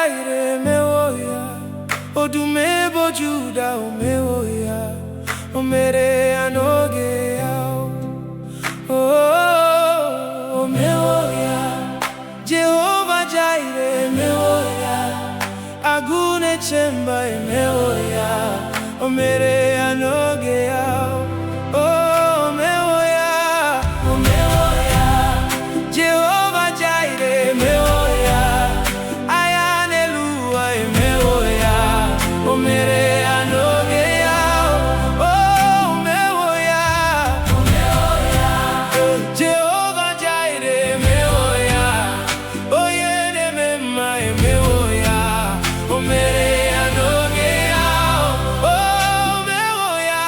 Jaire mewoya, odume bojuda omewoya, omere anoge yao. Oh, omewoya, Jehovah Jaire mewoya, agune chemba mewoya, omere anoge yao. Oh, mewoya, omewoya, Jehovah Jaire mewoya, ayanelua mewoya, omere anoge yao. Oh, mewoya, Jehovah Jaire mewoya, oyene mema mewoya, omere anoge yao. Oh, mewoya,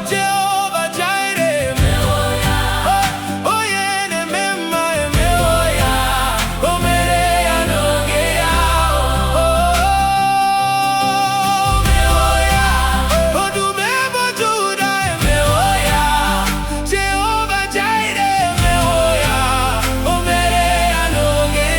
Jehovah Jaire mewoya, oyene mema mewoya, omere anoge yao. Oh, mewoya, odume bojuda mewoya, Jehovah Jaire mewoya, omere anoge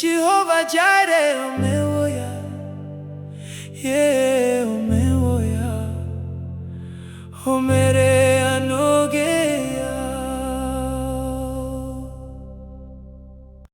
Jehovah Jaire, omewoya, yeah, omewoya, omere